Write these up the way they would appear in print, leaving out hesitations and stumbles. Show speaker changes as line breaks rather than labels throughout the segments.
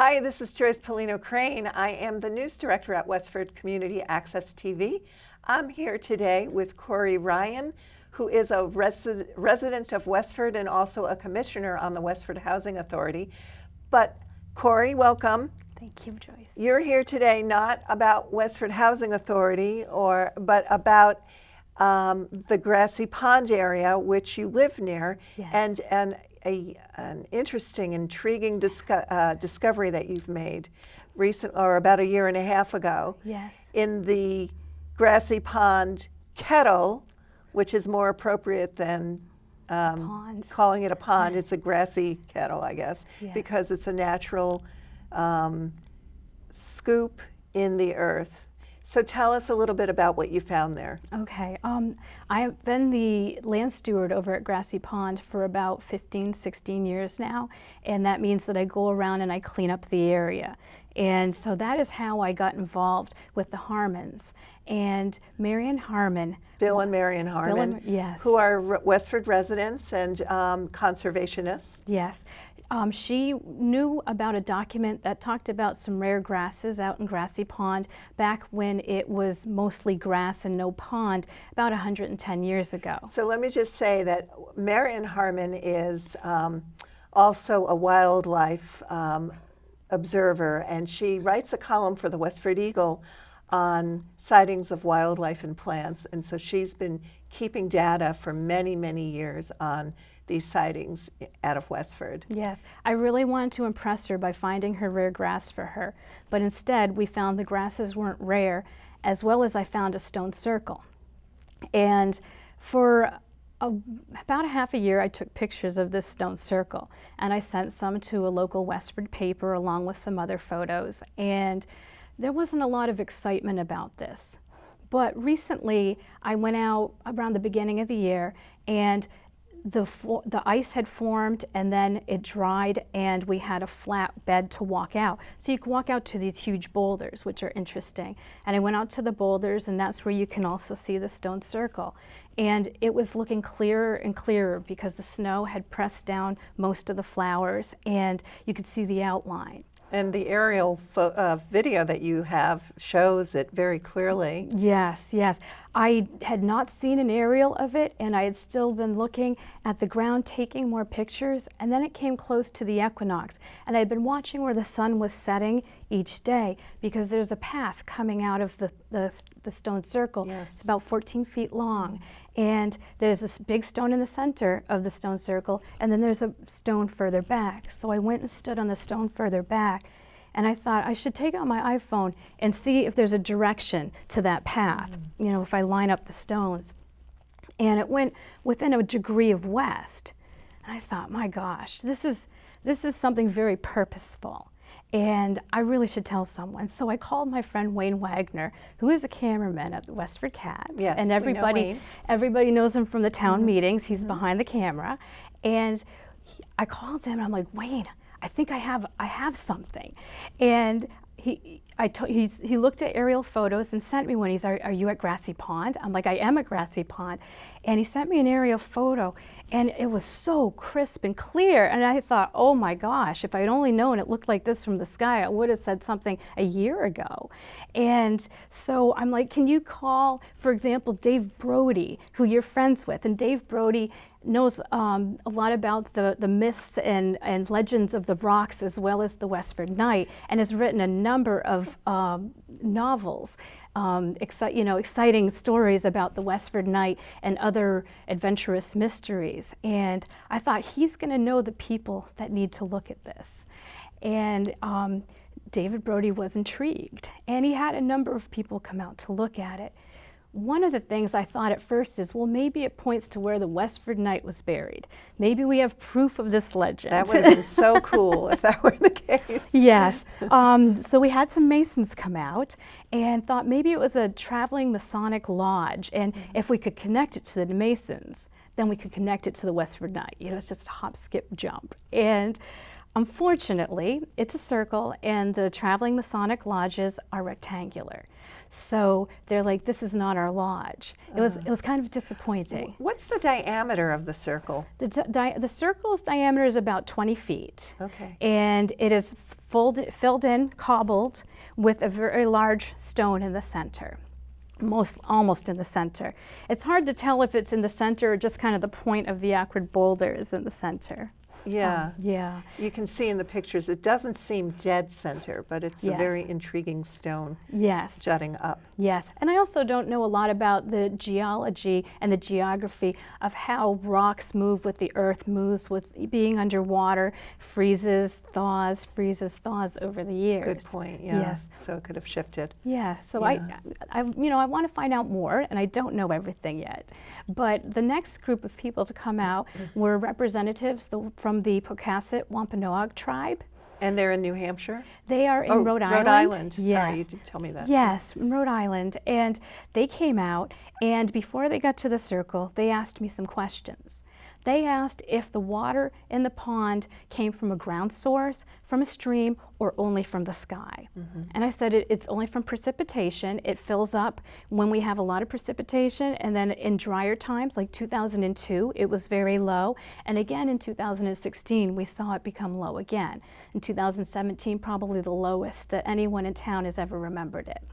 Hi, this is Joyce Pellino Crane. I am the news director at Westford Community Access TV. I'm here today with Cori Ryan, who is a resident of Westford and also a commissioner on the Westford Housing Authority. But Cori, welcome.
Thank you, Joyce.
You're here today not about Westford Housing Authority, but about the Grassy Pond area, which you live near,
Yes.
and an interesting, intriguing discovery that you've made about a year and a half ago.
Yes.
In the Grassy Pond kettle, which is more appropriate than
Pond.
calling it a pond. It's a grassy kettle, I guess,
Yeah.
because it's a natural scoop in the earth. So tell us a little bit about what you found there.
Okay. I've been the land steward over at Grassy Pond for about 15, 16 years now, and that means that I go around and I clean up the area. And so that is how I got involved with the Harmons. And Marian Harmon.
Bill and Marian Harmon,
yes.
who are Westford residents and conservationists.
Yes. She knew about a document that talked about some rare grasses out in Grassy Pond back when it was mostly grass and no pond, about 110 years ago.
So let me just say that Marian Harmon is also a wildlife observer, and she writes a column for the Westford Eagle on sightings of wildlife and plants, and so she's been keeping data for many, many years on these sightings out of Westford.
Yes, I really wanted to impress her by finding her rare grass for her, but instead we found the grasses weren't rare, as well as I found a stone circle. And for about a half a year I took pictures of this stone circle, and I sent some to a local Westford paper along with some other photos, and there wasn't a lot of excitement about this. But recently I went out around the beginning of the year, and the ice had formed, and then it dried, and we had a flat bed to walk out. So you can walk out to these huge boulders, which are interesting. And I went out to the boulders, and that's where you can also see the stone circle. And it was looking clearer and clearer because the snow had pressed down most of the flowers, and you could see the outline.
And the aerial video that you have shows it very clearly.
Yes, yes. I had not seen an aerial of it, and I had still been looking at the ground, taking more pictures, and then it came close to the equinox. And I had been watching where the sun was setting each day, because there's a path coming out of the stone circle.
Yes.
It's about 14 feet long. And there's this big stone in the center of the stone circle, and then there's a stone further back. So I went and stood on the stone further back, and I thought I should take out my iPhone and see if there's a direction to that path, you know, if I line up the stones. And it went within a degree of west. And I thought, my gosh, this is something very purposeful, and I really should tell someone. So I called my friend Wagner, who is a cameraman at the Westford Cat.
Yes,
and everybody knows him from the town meetings. He's behind the camera. And I called him, and I'm like, Wayne, I think I have something. And he looked at aerial photos and sent me one. He's, are you at Grassy Pond? I'm like, I am at Grassy Pond. And he sent me an aerial photo, and it was so crisp and clear. And I thought, oh my gosh, if I'd only known it looked like this from the sky, I would have said something a year ago. And so I'm like, can you call, for example, Dave Brody, who you're friends with? And Dave Brody knows a lot about the myths and legends of the rocks, as well as the Westford Night, and has written a number of novels, exciting stories about the Westford Night and other adventurous mysteries. And I thought, he's going to know the people that need to look at this. And David Brody was intrigued, and he had a number of people come out to look at it. One of the things I thought at first is, well, maybe it points to where the Westford Night was buried. Maybe we have proof of this legend.
That would have been so cool if that were the case.
Yes. So we had some Masons come out and thought maybe it was a traveling Masonic lodge, and if we could connect it to the Masons, then we could connect it to the Westford Night. You know, it's just a hop, skip, jump. And unfortunately, it's a circle, and the traveling Masonic lodges are rectangular. So they're like, this is not our lodge. It was kind of disappointing.
What's the diameter of the circle?
The circle's diameter is about 20 feet.
Okay.
And it is filled in, cobbled, with a very large stone in the center. Almost in the center. It's hard to tell if it's in the center or just kind of the point of the awkward boulder is in the center.
Yeah.
Yeah.
You can see in the pictures, it doesn't seem dead center, but it's a
Yes.
very intriguing stone
Yes.
jutting up.
Yes, and I also don't know a lot about the geology and the geography of how rocks move with the earth moves with being underwater, freezes, thaws over the years.
Good point, yeah.
Yes.
So it could have shifted.
Yeah, so
Yeah.
I want to find out more, and I don't know everything yet. But the next group of people to come out were representatives from the Pocasset Wampanoag tribe.
And they're in New Hampshire?
They are in Rhode Island.
Rhode Island.
Yes.
Sorry, you did tell me that.
Yes, in Rhode Island. And they came out, and before they got to the circle, they asked me some questions. They asked if the water in the pond came from a ground source, from a stream, or only from the sky. And I said it's only from precipitation. It fills up when we have a lot of precipitation, and then in drier times, like 2002, it was very low. And again in 2016, we saw it become low again. In 2017, probably the lowest that anyone in town has ever remembered it.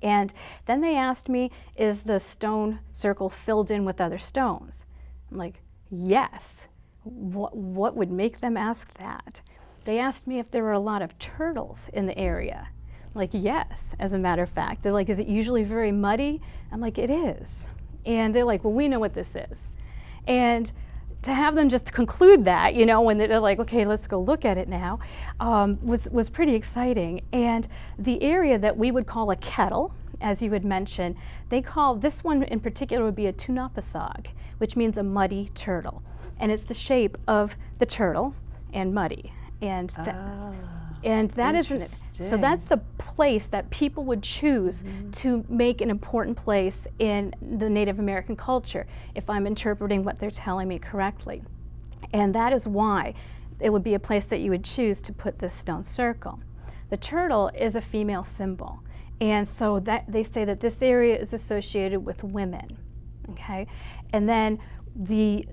And then they asked me, is the stone circle filled in with other stones? I'm like, yes. What would make them ask that? They asked me if there were a lot of turtles in the area. I'm like, yes, as a matter of fact. They're like, is it usually very muddy? I'm like, it is. And they're like, well, we know what this is. And to have them just conclude that, when they're like, okay, let's go look at it now, was pretty exciting. And the area that we would call a kettle, as you had mentioned, they call this one in particular would be a tunapasog, which means a muddy turtle. And it's the shape of the turtle and muddy. And that is, so that's a place that people would choose to make an important place in the Native American culture, if I'm interpreting what they're telling me correctly. And that is why it would be a place that you would choose to put this stone circle. The turtle is a female symbol. And so that they say that this area is associated with women, okay? And then the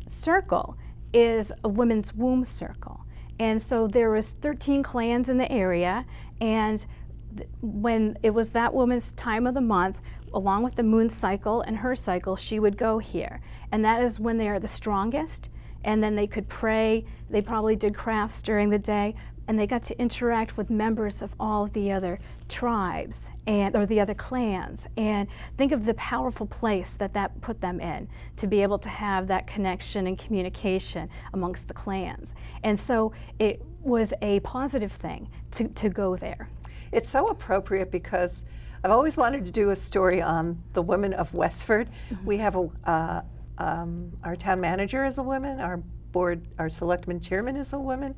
circle is a women's womb circle. And so there was 13 clans in the area, and when it was that woman's time of the month, along with the moon cycle and her cycle, she would go here. And that is when they are the strongest, and then they could pray. They probably did crafts during the day, and they got to interact with members of all the other tribes or the other clans. And think of the powerful place that put them in, to be able to have that connection and communication amongst the clans. And so it was a positive thing to go there.
It's so appropriate because I've always wanted to do a story on the women of Westford. We have our town manager is a woman, our selectman chairman is a woman.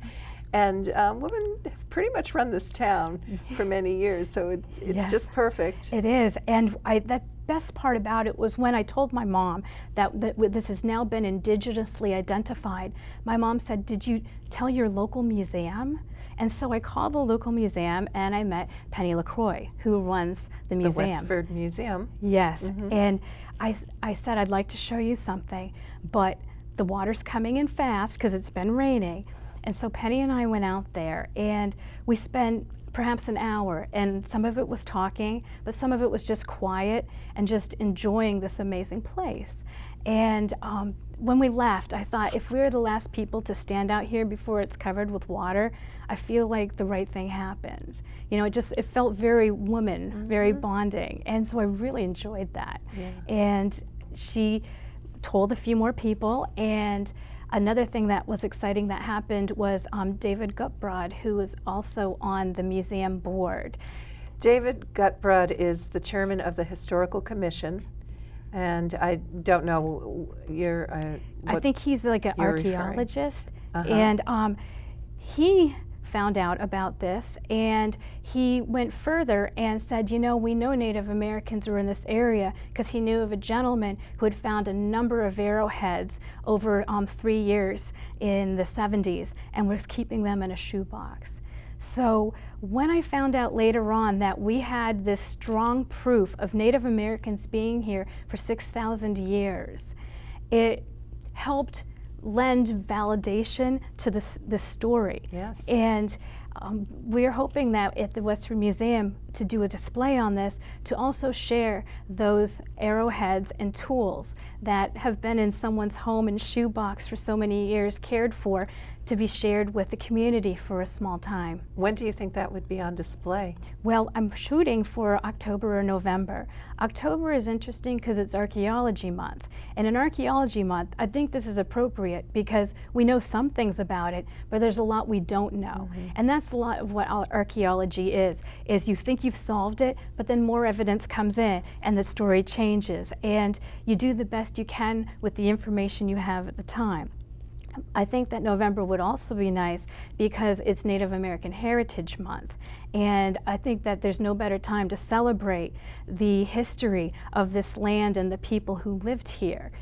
And women have pretty much run this town for many years, so it's
Yes.
just perfect.
It is, and the best part about it was when I told my mom that this has now been indigenously identified. My mom said, did you tell your local museum? And so I called the local museum and I met Penny LaCroix, who runs the museum.
The Westford Museum.
Yes, and I said, I'd like to show you something, but the water's coming in fast because it's been raining. And so Penny and I went out there, and we spent perhaps an hour, and some of it was talking, but some of it was just quiet and just enjoying this amazing place. And when we left, I thought, if we were the last people to stand out here before it's covered with water, I feel like the right thing happened. It felt very woman, very bonding, and so I really enjoyed that.
Yeah.
And she told a few more people, and another thing that was exciting that happened was David Gutbrod, who is also on the museum board.
David Gutbrod is the chairman of the Historical Commission, and I don't know
I think he's like an
you're
archaeologist,
referring.
and he found out about this, and he went further and said, we know Native Americans were in this area because he knew of a gentleman who had found a number of arrowheads over 3 years in the 70s and was keeping them in a shoebox. So when I found out later on that we had this strong proof of Native Americans being here for 6,000 years, it helped lend validation to this story.
Yes.
And we're hoping that at the Westford Museum to do a display on this, to also share those arrowheads and tools that have been in someone's home and shoebox for so many years, cared for, to be shared with the community for a small time.
When do you think that would be on display?
Well, I'm shooting for October or November. October is interesting because it's Archaeology Month. And in Archaeology Month, I think this is appropriate because we know some things about it, but there's a lot we don't know. And that's a lot of what archaeology is you think you've solved it, but then more evidence comes in and the story changes. And you do the best you can with the information you have at the time. I think that November would also be nice because it's Native American Heritage Month. And I think that there's no better time to celebrate the history of this land and the people who lived here,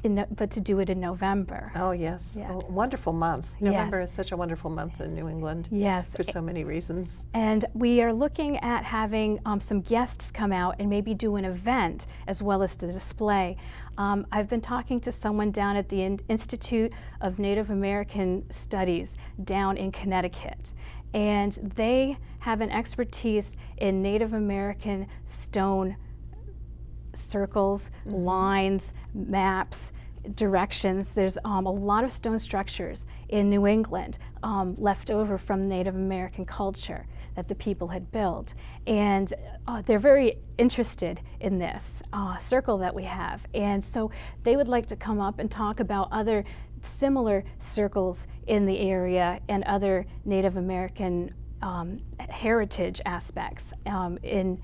but to do it in November.
Oh, yes.
Yeah.
A wonderful month.
Yes.
November is such a wonderful month in New England.
Yes.
For so many reasons.
And we are looking at having some guests come out and maybe do an event as well as the display. I've been talking to someone down at the Institute of Native American Studies down in Connecticut. And they have an expertise in Native American stone circles, lines, maps, directions. There's a lot of stone structures in New England left over from Native American culture that the people had built. And they're very interested in this circle that we have. And so they would like to come up and talk about other similar circles in the area and other Native American heritage aspects in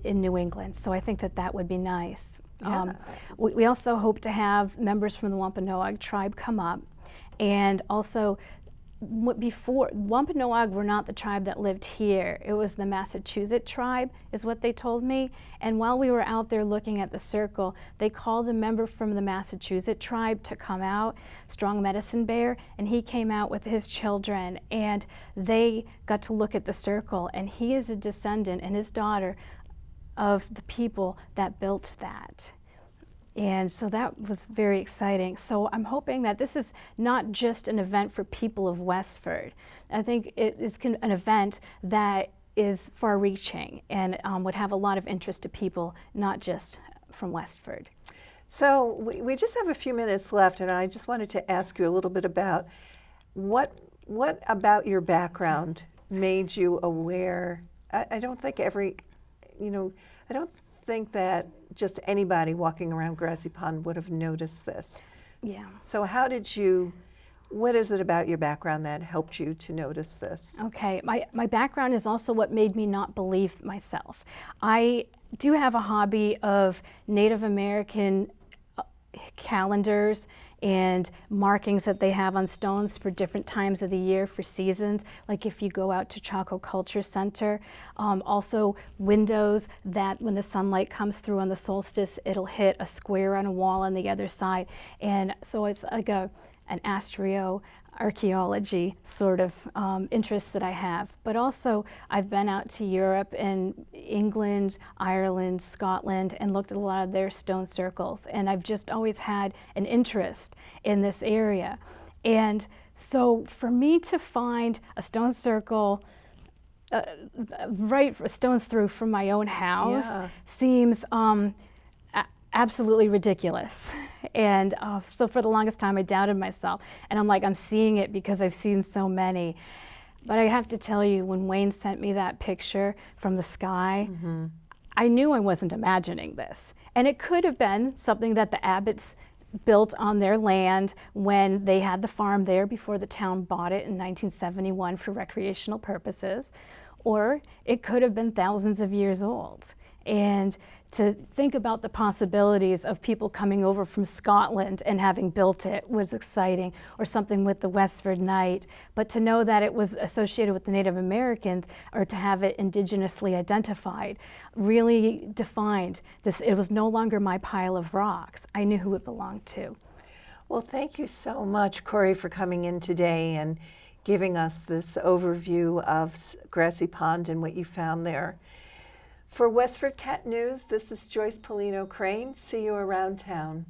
New England. So I think that would be nice.
Yeah.
We also hope to have members from the Wampanoag tribe come up, and also before, Wampanoag were not the tribe that lived here. It was the Massachusetts tribe, is what they told me. And while we were out there looking at the circle, they called a member from the Massachusetts tribe to come out, Strong Medicine Bear, and he came out with his children, and they got to look at the circle, and he is a descendant, and his daughter, of the people that built that. And so that was very exciting. So I'm hoping that this is not just an event for people of Westford. I think it is an event that is far-reaching and would have a lot of interest to people, not just from Westford.
So we just have a few minutes left, and I just wanted to ask you a little bit about what about your background made you aware. I don't think I don't think that just anybody walking around Grassy Pond would have noticed this.
Yeah.
So what is it about your background that helped you to notice this?
Okay, my background is also what made me not believe myself. I do have a hobby of Native American calendars and markings that they have on stones for different times of the year, for seasons, like if you go out to Chaco Culture Center. Also windows that when the sunlight comes through on the solstice, it'll hit a square on a wall on the other side. And so it's like an archaeology sort of interest that I have. But also I've been out to Europe and England, Ireland, Scotland, and looked at a lot of their stone circles. And I've just always had an interest in this area. And so for me to find a stone circle right a stone's throw from my own house seems absolutely ridiculous. And so for the longest time I doubted myself, and I'm like, I'm seeing it because I've seen so many. But I have to tell you, when Wayne sent me that picture from the sky, I knew I wasn't imagining this. And it could have been something that the Abbotts built on their land when they had the farm there before the town bought it in 1971 for recreational purposes, or it could have been thousands of years old. And to think about the possibilities of people coming over from Scotland and having built it was exciting, or something with the Westford Knight. But to know that it was associated with the Native Americans, or to have it indigenously identified, really defined this. It was no longer my pile of rocks. I knew who it belonged to.
Well, thank you so much, Cori, for coming in today and giving us this overview of Grassy Pond and what you found there. For Westford Cat News, this is Joyce Pellino Crane. See you around town.